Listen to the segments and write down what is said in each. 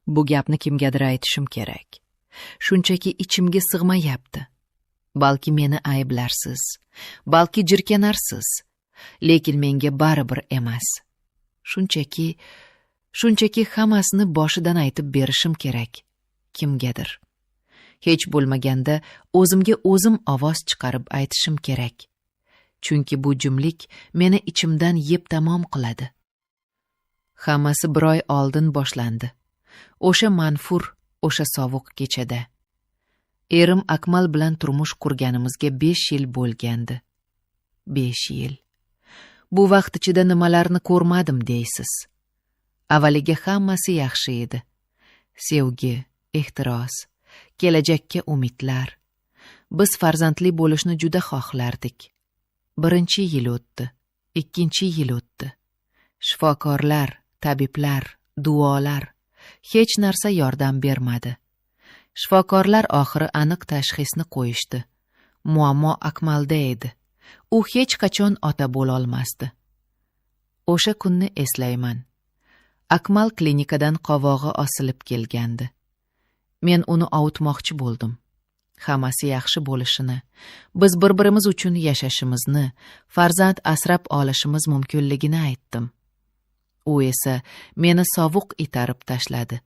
Bu gapni kimgadir aytishim kerak. Shunchaki ichimga sig'mayapti. Balki meni ayblarsiz, balki jirkanarsiz, lekin menga baribir emas. Shunchaki hammasini boshidan aytib berishim kerak kimgadir. Hech bo'lmaganda o'zimga o'zim ovoz chiqarib aytishim kerak. Chunki bu jimlik meni ichimdan yeb tamom qiladi. Hammasi bir oy oldin boshlandi. O'sha manfur, o'sha sovuq kechada. Erim Akmal bilan turmush qurganimizga 5 yil bo'lgandi. 5 yil. Bu vaqt ichida nimalarni ko'rmadim deysiz. Avvaliga hammasi yaxshi edi. Sevgi, ehtiros, kelajakka umidlar. Biz farzandli bo'lishni juda xohlardik. 1-yil o'tdi, 2-yil o'tdi. Shifokorlar, tabiblar, duolar, hech narsa yordam bermadi. Shifokorlar oxiri aniq tashxisni qo'yishdi. Muammo Akmalda edi. U hech qachon ota bo'la olmasdi. O'sha kunni eslayman. Akmal klinikadan qovog'i osilib kelgandi. Men uni ovutmoqchi bo'ldim. Hammasi yaxshi bo'lishini, biz bir-birimiz uchun yashashimizni, farzand asrab olishimiz mumkinligini aytdim. U esa meni sovuq itarib tashladi.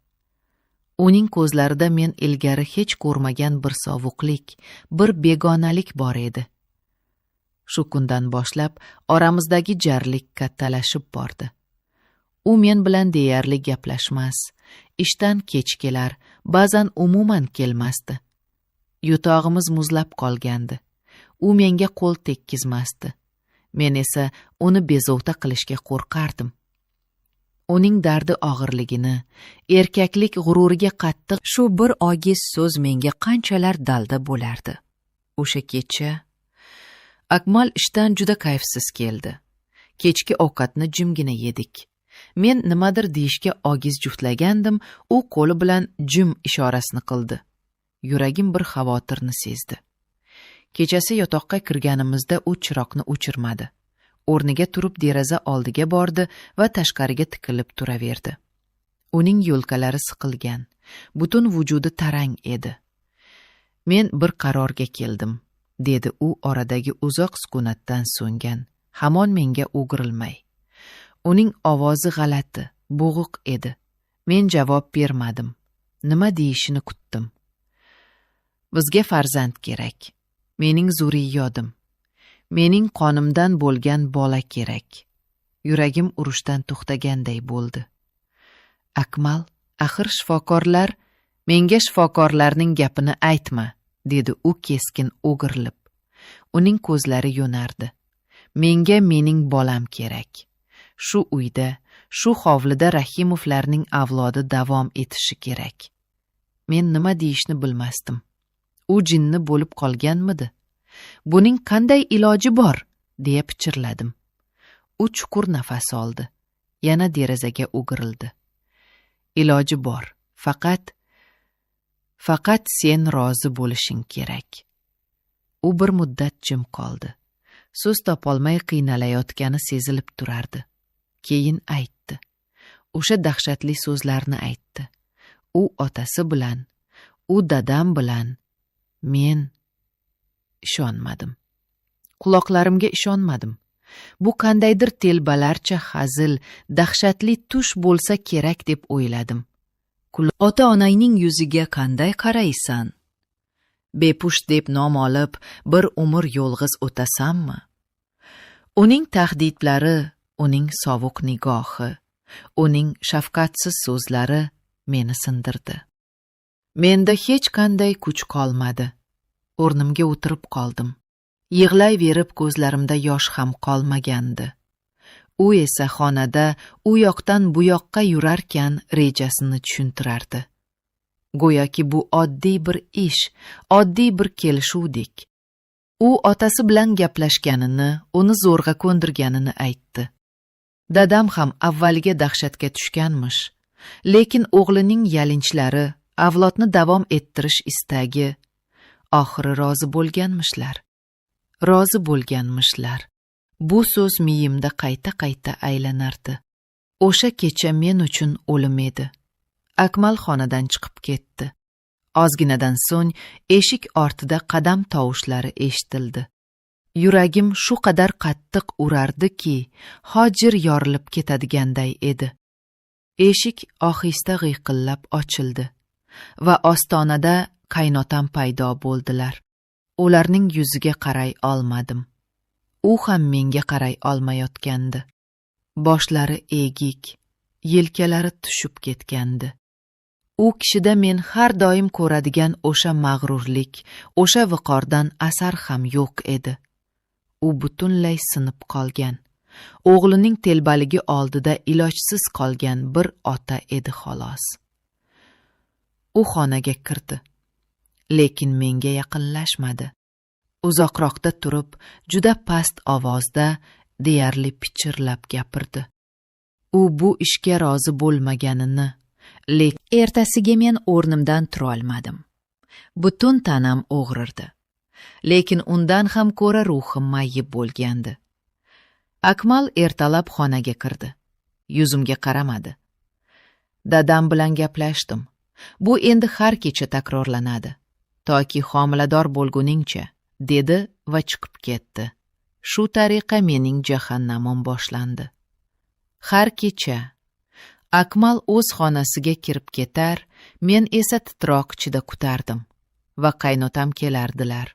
Uning ko'zlarida men ilgari hech ko'rmagan bir sovuqlik, bir begonalik bor edi. Shu kundan boshlab oramizdagi jarlik kattalashib bordi. U men bilan deyarli gaplashmas, ishdan kech kelar, ba'zan umuman kelmasdi. Yutog'imiz muzlab qolgandi. U menga qo'l tekkizmasdi. Men esa uni bezovta qilishga qo'rqardim. Uning dardi og'irligini, erkaklik g'ururiga qattiq shu bir ogiz so'z menga qanchalar dalda bo'lardi. O'sha kecha Akmal ishdan juda kayfsiz keldi. Kechki ovqatni jimgina yedik. Men nimadir deyishga ogiz juftlagandim, u qo'li bilan jim ishorasini qildi. Yuragim bir xavotirni sezdi. Kechasi yotoqqa kirganimizda u chiroqni o'chirmadi. O'rniga turib deraza oldiga bordi va tashqariga tikilib turaverdi. Uning yo'lkalari siqilgan, butun vujudi tarang edi. Men bir qarorga keldim, dedi u oradagi uzoq sukunatdan so'ngan, hamon menga o'girilmay. Uning ovozi g'alati, bo'g'iq edi. Men javob bermadim. Nima deyishini kutdim. Bizga farzand kerak. Mening zurriyodim. Mening qonimdan bo'lgan bola kerak. Yuragim urushdan to'xtaganday bo'ldi. Akmal, axir shifokorlar, menga shifokorlarning gapini aytma, dedi u keskin o'girilib. Uning ko'zlari yo'nardi. Menga mening bolam kerak. Shu uyda, shu hovlida Rahimovlarning avlodi davom etishi kerak. Men nima deyishni bilmasdim. U jinni bo'lib qolganmidi? Buning qanday iloji bor, deya pichirladim. U chuqur nafas oldi. Yana derazaga o'girildi. Iloji bor, faqat sen rozi bo'lishing kerak. U bir muddat jim qoldi. So'z topolmay qiynalayotgani sezilib turardi. Keyin aytdi. O'sha dahshatli so'zlarni aytdi. U otasi bilan, u dadam bilan. Men ishonmadim. Quloqlarimga ishonmadim. Bu qandaydir telbalarcha hazil, dahshatli tush bo'lsa kerak deb o'yladim. Ota-onangning yuziga qanday qaraysan? Bepusht deb nom olib, bir umr yolg'iz o'tasanmi? Uning tahdidlari, uning sovuq nigohi, uning shafqatsiz so'zlari meni sindirdi. Menda hech qanday kuch qolmadi. O'rnimga o'tirib qoldim. Yig'layverib ko'zlarimda yosh ham qolmagandi. U esa xonada u yoqdan bu yoqqa yurarkan rejasini tushuntirardi. Go'yoki bu oddiy bir ish, oddiy bir kelishuvdek. U otasi bilan gaplashganini, uni zo'rg'a ko'ndirganini aytdi. Dadam ham avvaliga dahshatga tushganmish, lekin o'g'lining yalinchlari, avlodni davom ettirish istagi, oxiri rozi bo'lganmishlar. Bu so'z miyimda qayta-qayta aylanardi. O'sha kecha men uchun o'lim edi. Akmal xonadan chiqib ketdi. Ozginadan so'ng eshik ortida qadam tovushlari eshitildi. Yuragim shu qadar qattiq urardiki, hojir yorilib ketadiganday edi. Eshik ohista g'iyqillab ochildi va ostonada qaynotam paydo bo'ldilar. Ularning yuziga qaray olmadim. U ham menga qaray olmayotgandi. Boshlari egik, yelkalari tushib ketgandi. U kishida men har doim ko'radigan o'sha mag'rurlik, o'sha viqordan asar ham yo'q edi. U butunlay sinib qolgan. O'g'lining telbaligi oldida ilojsiz qolgan bir ota edi xolos. U xonaga kirdi, lekin menga yaqinlashmadi. Uzoqroqda turib, juda past ovozda, deyarli pichirlab gapirdi. U bu ishga rozi bo'lmaganini, lekin ertasiga men o'rnimdan tura olmadim. Butun tanam og'rirdi. Lekin undan ham ko'ra ruhim mayib bo'lgandi. Akmal ertalab xonaga kirdi. Yuzimga qaramadi. Dadam bilan gaplashdim. Bu endi har kecha takrorlanadi. Toki homilador bo'lguningcha, dedi va chiqib ketdi. Shu tariqa mening jahannamim boshlandi. Har kecha Akmal o'z xonasiga kirib ketar, men esa titroq ichida kutardim va qaynotam kelardilar.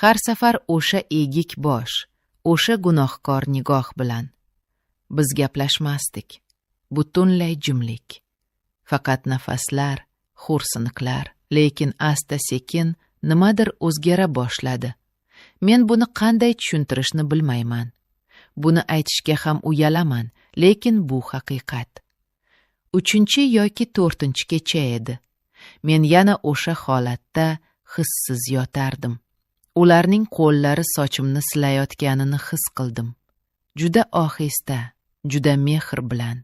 Har safar o'sha egik bosh, o'sha gunohkor nigoh bilan. Biz gaplashmasdik. Butunlay jimlik. Faqat nafaslar, xo'rsiniqlar, lekin asta-sekin nimadir o'zgara boshladi. Men buni qanday tushuntirishni bilmayman. Buni aytishga ham uyalaman, lekin bu haqiqat. 3 yoki 4 kecha edi. Men yana o'sha holatda hissiz yotardim. Ularning qo'llari sochimni silayotganini his qildim. Juda ohista, juda mehr bilan,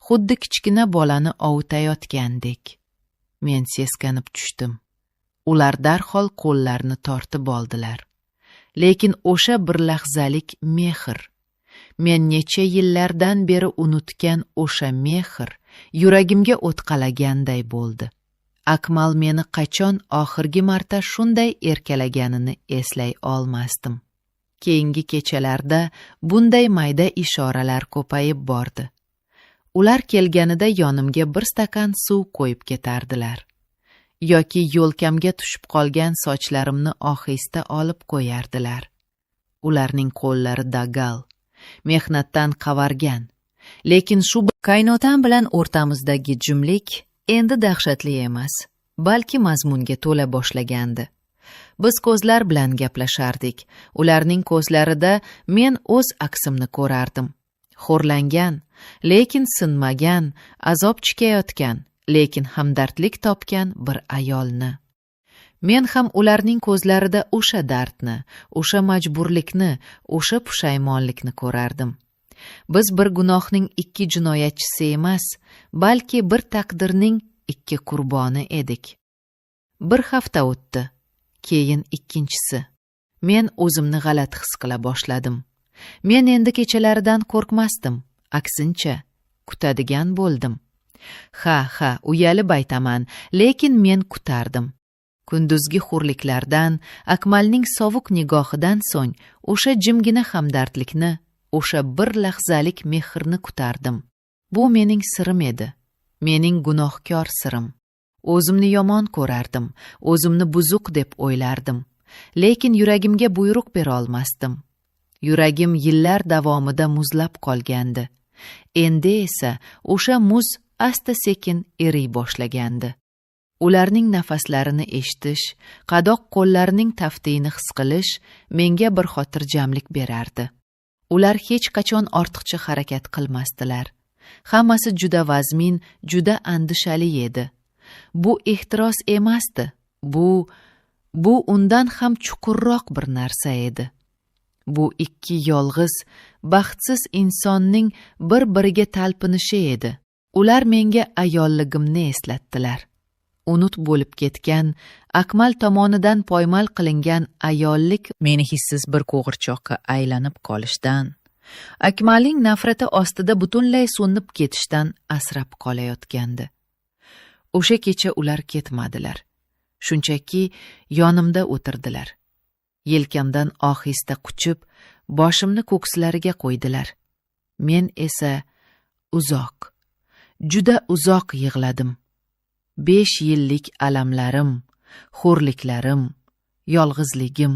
xuddi kichkina bolani ovutayotgandek. Men seskanib tushdim. Ular darhol qo'llarini tortib oldilar. Lekin o'sha bir lahzalik mehr, men necha yillardan beri unutgan o'sha mehr yuragimga o'tqalaganday bo'ldi. Akmal meni qachon oxirgi marta shunday erkalaganini eslay olmasdim. Keyingi kechalarda bunday mayda ishoralar ko'payib bordi. Ular kelganida yonimga bir stakan suv qo'yib ketardilar. Yoki yo'lkamga tushib qolgan sochlarimni ohista olib qo'yardilar. Ularning qo'llari dagal, mehnatdan qavargan. Lekin shu qaynotam bilan o'rtamizdagi jimlik endi dahshatli emas, balki mazmunga to'la boshlagandi. Biz ko'zlar bilan gaplashardik. Ularning ko'zlarida men o'z aksimni ko'rardim. Xo'rlangan, lekin sinmagan, azob chekayotgan, lekin hamdardlik topgan bir ayolni. Men ham ularning ko'zlarida o'sha dardni, o'sha majburlikni, o'sha pushaymonlikni ko'rardim. Biz bir gunohning 2 jinoyatchisi emas, balki bir taqdirning 2 qurboni edik. Bir hafta o'tdi, keyin ikkinchisi. Men o'zimni g'alati his qila boshladim. Men endi kechalaridan qo'rqmasdim, aksincha, kutadigan bo'ldim. Ha, uyalib aytaman, lekin men kutardim. Kunduzgi xo'rliklardan, Akmalning sovuq nigohidan so'ng o'sha jimgina hamdardlikni, o'sha bir lahzalik mehrni kutardim. Bu mening sirim edi. Mening gunohkor sirim. O'zimni yomon ko'rardim, o'zimni buzuq deb o'ylardim. Lekin yuragimga buyruq bera olmasdim. Yuragim yillar davomida muzlab qolgandi. Endi esa o'sha muz asta-sekin eriy boshlagandi. Ularning nafaslarini eshitish, qadoq qo'llarining taftiyini his qilish menga bir xotirjamlik berardi. Ular hech qachon ortiqcha harakat qilmasdilar. Hammasi juda vazmin, juda andishali edi. Bu ehtiros emasdi. Bu undan ham chuqurroq bir narsa edi. Bu 2 yolg'iz, baxtsiz insonning bir-biriga talpinishi edi. Ular menga ayolligimni eslatdilar. Unut bo'lib ketgan, Akmal tomonidan poymal qilingan ayollik meni hissiz bir qo'g'irchoqqa aylanib qolishdan, Akmalning nafrati ostida butunlay so'nib ketishdan asrab qolayotgandi. O'sha kecha ular ketmadilar. Shunchaki yonimda o'tirdilar. Yelkamdan ohista quchib, boshimni ko'kslariga qo'ydilar. Men esa juda uzoq yig'ladim. 5 yillik alamlarim, xo'rliklarim, yolg'izligim,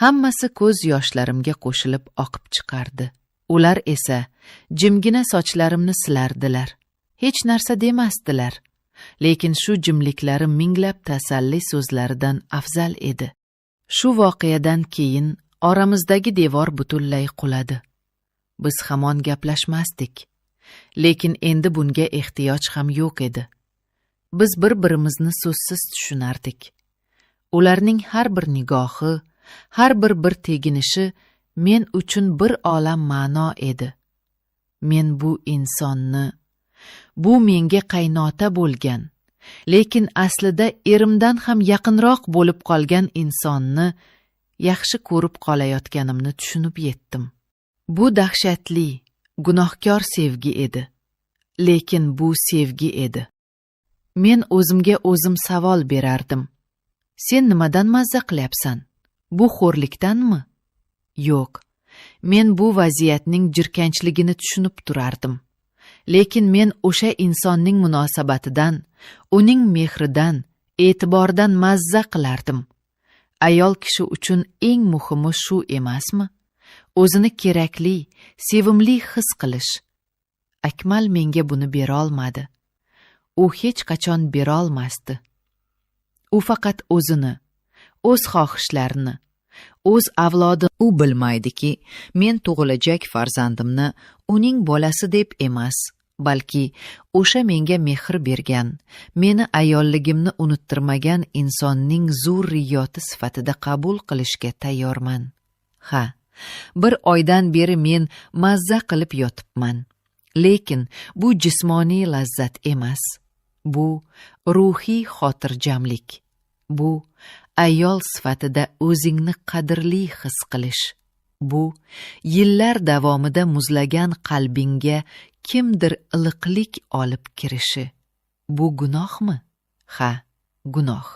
hammasi ko'z yoshlarimga qo'shilib oqib chiqardi. Ular esa jimgina sochlarimni silardilar. Hech narsa demasdilar. Lekin shu jimliklari minglab tasalli so'zlaridan afzal edi. Shu voqeadan keyin oramizdagi devor butunlay quladi. Biz hamon gaplashmasdik. Lekin endi bunga ehtiyoj ham yo'q edi. Biz bir-birimizni so'zsiz tushunardik. Ularning har bir nigohi, har bir teginishi men uchun bir olam ma'no edi. Men bu insonni, bu menga qaynota bo'lgan, lekin aslida erimdan ham yaqinroq bo'lib qolgan insonni yaxshi ko'rib qolayotganimni tushunib yetdim. Bu dahshatli, gunohkor sevgi edi. Lekin bu sevgi edi. Men o'zimga o'zim savol berardim. Sen nimadan mazza qilyapsan? Bu xo'rlikdanmi? Yo'q. Men bu vaziyatning jirkanchligini tushunib turardim. Lekin men o'sha insonning munosabatidan, uning mehridan, e'tiboridan mazza qilardim. Ayol kishi uchun eng muhimi shu emasmi? O'zini kerakli, sevimli his qilish. Akmal menga buni bera olmadi. U hech qachon bera olmasdi. U faqat o'zini, o'z xohishlarini, o'z avlodini u bilmaydiki, men tug'ilajak farzandimni uning bolasi deb emas, balki o'sha menga mehr bergan, meni ayolligimni unuttirmagan insonning zurriyoti sifatida qabul qilishga tayyorman. Ha, 1 oydan beri men mazza qilib yotibman. Lekin bu jismoniy lazzat emas. Bu ruhiy xotirjamlik. Bu ayol sifatida o'zingni qadrli his qilish. Bu yillar davomida muzlagan qalbingga kimdir iliqlik olib kirishi. Bu gunohmi? Ha, gunoh.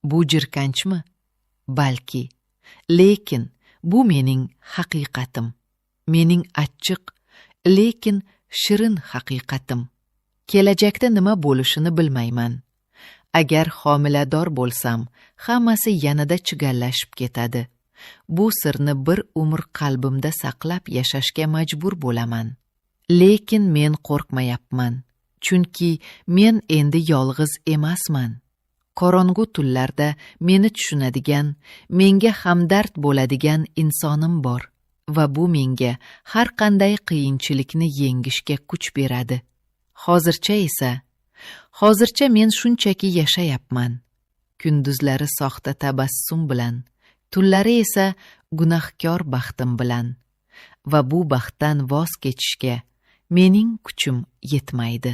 Bu jirkanchmi? Balki. Lekin bu mening haqiqatim. Mening achchiq, lekin shirin haqiqatim. Kelajakda nima bo'lishini bilmayman. Agar homilador bo'lsam, hammasi yanada chigallashib ketadi. Bu sirni bir umr qalbimda saqlab yashashga majbur bo'laman. Lekin men qo'rqmayapman. Chunki men endi yolg'iz emasman. Qorong'u tunlarda meni tushunadigan, menga hamdard bo'ladigan insonim bor va bu menga har qanday qiyinchilikni yengishga kuch beradi. Hozircha men shunchaki yashayapman. Kunduzlari soxta tabassum bilan, tunlari esa gunohkor baxtim bilan. Va bu baxtdan voz kechishga mening kuchim yetmaydi.